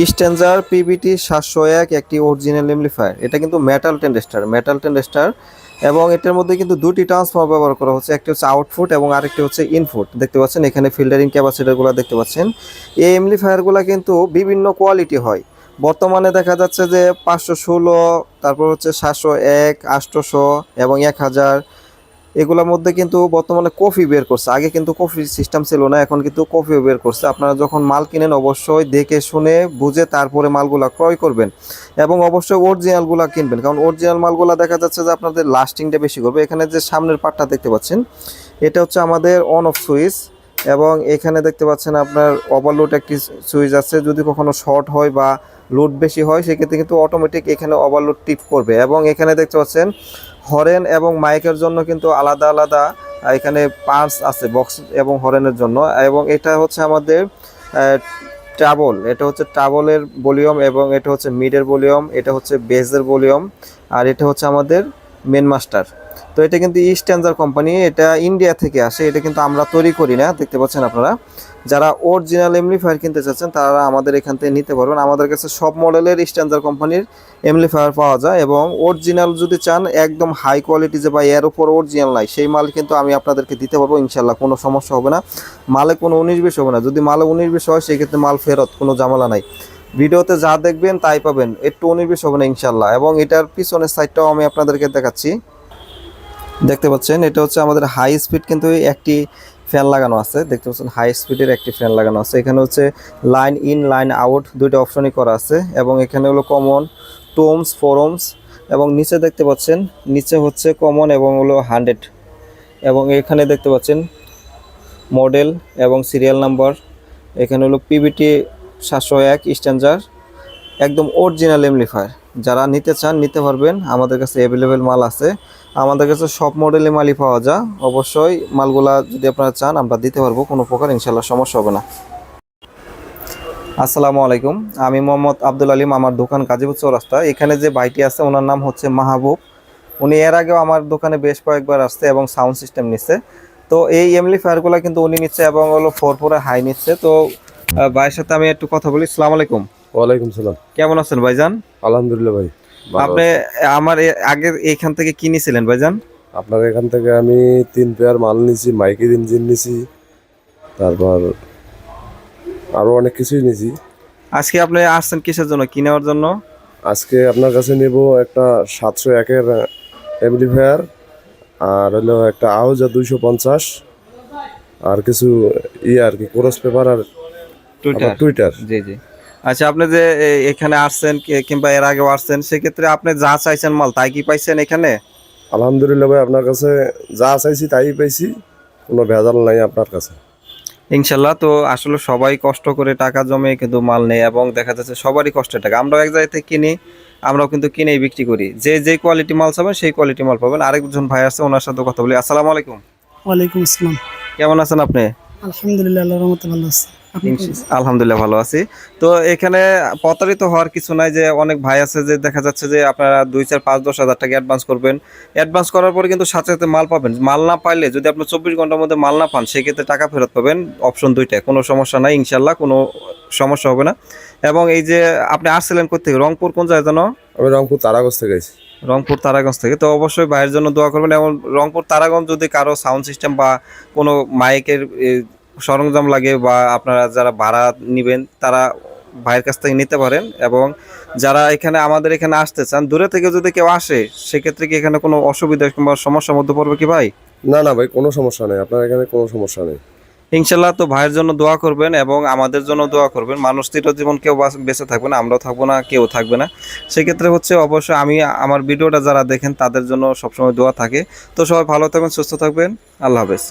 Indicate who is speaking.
Speaker 1: Standard PBT 701 একটি original amplifier. এটা কিন্তু মেটাল টেন্ডেস্টার এবং এটার মধ্যে কিন্তু দুটি ট্রান্সফর্মার ব্যবহার করা হচ্ছে। একটি হচ্ছে আউটপুট এবং আরেকটি হচ্ছে ইনপুট। দেখতে পাচ্ছেন এখানে ফিল্টারিং ক্যাপাসিটরগুলো দেখতে পাচ্ছেন। এই এমপ্লিফায়ারগুলো কিন্তু বিভিন্ন কোয়ালিটি হয়। বর্তমানে দেখা যাচ্ছে যে 516, তারপর হচ্ছে 701, 800 এবং 1000, এগুলোর মধ্যে কিন্তু বর্তমানে কফি বের করছে। আগে কিন্তু কফি সিস্টেম ছিল না, এখন কিন্তু কফিও বের করছে। আপনারা যখন মাল কিনেন অবশ্যই দেখে শুনে বুঝে তারপরে মালগুলা ক্রয় করবেন এবং অবশ্যই অরিজিনালগুলা কিনবেন, কারণ অরিজিনাল মালগুলা দেখা যাচ্ছে যে আপনাদের লাস্টিংটা বেশি করবে। এখানে যে সামনের পার্টটা দেখতে পাচ্ছেন এটা হচ্ছে আমাদের অন অফ সুইচ এবং এখানে দেখতে পাচ্ছেন আপনার ওভারলোড একটি সুইচ আছে। যদি কখনো শর্ট হয় বা লোড বেশি হয় সেক্ষেত্রে কিন্তু অটোমেটিক এখানে ওভারলোড টিপ করবে। এবং এখানে দেখতে পাচ্ছেন হরেন এবং মাইকের জন্য কিন্তু আলাদা আলাদা এখানে পার্টস আছে, বক্স এবং হরেনের জন্য। এবং এটা হচ্ছে আমাদের ট্রাবল, এটা হচ্ছে ট্রাবলের ভলিউম এবং এটা হচ্ছে মিডের ভলিউম, এটা হচ্ছে বেসের ভলিউম, আর এটা হচ্ছে আমাদের মেন মাস্টার। তো এটা কিন্তু স্ট্যান্ডার্ড কোম্পানি, এটা ইন্ডিয়া থেকে আসে, এটা কিন্তু আমরা তৈরি করি না। দেখতে পাচ্ছেন আপনারা যারা অরিজিনাল এমপ্লিফায়ার কিনতে চাচ্ছেন তারা আমাদের এখান থেকে নিতে পারবেন। আমাদের কাছে সব মডেলের স্ট্যান্ডার্ড কোম্পানির এমপ্লিফায়ার পাওয়া যায় এবং অরিজিনাল যদি চান একদম হাই কোয়ালিটি যে বা এর উপর অরিজিনাল নাই সেই মাল কিন্তু আমি আপনাদেরকে দিতে পারবো ইনশাল্লাহ, কোনো সমস্যা হবে না। মালে কোনো 19-20 হবে না। যদি মালে 19-20 হয় সেক্ষেত্রে মাল ফেরত, কোনো ঝামেলা নাই। ভিডিওতে যা দেখবেন তাই পাবেন, একটু 19-20 হবে না ইনশাল্লাহ। এবং এটার পিছনের সাইডটাও আমি আপনাদেরকে দেখাচ্ছি। দেখতে পাচ্ছেন এটা হচ্ছে আমাদের হাই স্পিড কিন্তু একটি ফ্যান লাগানো আছে। দেখতে পাচ্ছেন হাই স্পিডের একটি ফ্যান লাগানো আছে। এখানে হচ্ছে লাইন ইন লাইন আউট দুইটা অপশনই করা আছে এবং এখানে হলো কমন, টোমস, ফোরমস এবং নিচে দেখতে পাচ্ছেন নিচে হচ্ছে কমন এবং হলো 100 এবং এখানে দেখতে পাচ্ছেন মডেল এবং সিরিয়াল নাম্বার। এখানে হলো পিবিটি 701 স্ট্যান্ডার্ড একদম অরিজিনাল এমপ্লিফায়ার। যারা নিতে চান নিতে পারবেন, আমাদের কাছে অ্যাভেলেবেল মাল আছে। আমাদের কাছে সব মডেলের মালই পাওয়া যায়। অবশ্যই মালগুলা যদি আপনারা চান আমরা দিতে পারবো, কোনো প্রকার ইনশাল্লাহ সমস্যা হবে না। আসসালামু আলাইকুম, আমি মোহাম্মদ আব্দুল আলিম, আমার দোকান গাজীপুর চৌরাস্তা। এখানে যে ভাইটি আছে ওনার নাম হচ্ছে মাহবুব। উনি এর আগেও আমার দোকানে বেশ কয়েকবার আসছে এবং সাউন্ড সিস্টেম নিচ্ছে। তো এই এমপ্লিফায়ারগুলো কিন্তু উনি নিচ্ছে এবং হলো 4 হাই নিচ্ছে। তো ভাইয়ের সাথে আমি একটু কথা বলি। আসসালামু আলাইকুম।
Speaker 2: ওয়ালাইকুম সালাম।
Speaker 1: কেমন আছেন ভাইজান?
Speaker 2: আলহামদুলিল্লাহ ভাই।
Speaker 1: আপনি আমার আগে এইখান থেকে কি নিয়েছিলেন ভাইজান?
Speaker 2: আপনার এখান থেকে আমি 3 পেয়ার মাল নিয়েছি, মাইকের ইঞ্জিন নিয়েছি, তারপর আরো অনেক কিছুই নিয়েছি।
Speaker 1: আজকে আপনি আসছেন কিসের জন্য, কি নেওয়ার জন্য?
Speaker 2: আজকে আপনার কাছে নেব একটা 701-এর এমপ্লিফায়ার, আর হলো একটা আউজা 250, আর কিছু আর কি ক্রস পেপার আর টুইটার।
Speaker 1: জি জি। আচ্ছা, আপনি যে এখানে আসছেন কিংবা এর আগেও আসছেন, সেক্ষেত্রে আপনি যা চাইছেন মাল তাই কি পাইছেন এখানে?
Speaker 2: আলহামদুলিল্লাহ ভাই, আপনার কাছে যা চাইছি তাই পাইছি, কোনো ভেজাল নাই আপনার কাছে
Speaker 1: ইনশাল্লাহ। তো আসলে সবাই কষ্ট করে টাকা জমে কিন্তু মাল নেই এবং দেখা যাচ্ছে সবারই কষ্টের টাকা। আমরাও এক জায়গা থেকে কিনি, আমরাও কিন্তু কিনেই বিক্রি করি। যে কোয়ালিটি মাল চাবেন সেই কোয়ালিটি মাল পাবেন। আরেকজন ভাই আছে, ওনার সাথে কথা বলি। আসসালামু আলাইকুম।
Speaker 3: ওয়ালাইকুম আসসালাম।
Speaker 1: কেমন আছেন আপনি?
Speaker 3: আলহামদুলিল্লাহ, আল্লাহর রহমতে ভালো আছি। আপনি কেমন আছেন?
Speaker 1: আলহামদুলিল্লাহ ভালো আছি। তো এখানে প্রতারিত হওয়ার কিছু নাই, যে অনেক ভাই আছে যে দেখা যাচ্ছে যে আপনারা 2, 4, 5, 10 হাজার টাকা অ্যাডভান্স করবেন। অ্যাডভান্স করার পরে কিন্তু সাথে সাথে মাল পাবেন। মাল না পাইলে যদি আপনি 24 ঘন্টার মধ্যে মাল না পান সেক্ষেত্রে টাকা ফেরত পাবেন। অপশন 2টা, কোনো সমস্যা নাই ইনশাল্লাহ, কোনো সমস্যা হবে না। এবং এই যে আপনি আসছিলেন কোথেকে, রংপুর কোন জায়গা যেন?
Speaker 2: আমি রংপুর তারাগঞ্জ থেকে আছি।
Speaker 1: রংপুর তারাগঞ্জ থেকে। তো অবশ্যই ভাইয়ের জন্য দোয়া করবেন। এবং রংপুর তারাগঞ্জ যদি কারো সাউন্ড সিস্টেম বা কোনো মাইকের সরঞ্জাম লাগে বা আপনারা যারা ভাড়া নেবেন তারা ভাইয়ের কাছ থেকে নিতে পারেন। এবং যারা এখানে আমাদের এখানে আসতে চান, দূরে থেকে যদি কেউ আসে সেক্ষেত্রে কি এখানে কোনো অসুবিধা কিংবা সমস্যার মধ্যে পড়বে কি ভাই?
Speaker 2: না না ভাই, কোনো সমস্যা নেই, আপনার এখানে কোনো সমস্যা নেই
Speaker 1: ইনশাল্লাহ। তো ভাইয়ের জন্য দোয়া করবেন এবং আমাদের জন্য দোয়া করবেন। মানুষ জীবন কেউ বেঁচে থাকবে না, আমরাও থাকবো না, কেউ থাকবে না। সেক্ষেত্রে হচ্ছে অবশ্যই আমি আমার ভিডিওটা যারা দেখেন তাদের জন্য সবসময় দোয়া থাকে। তো সবাই ভালো থাকবেন, সুস্থ থাকবেন। আল্লাহ হাফেজ।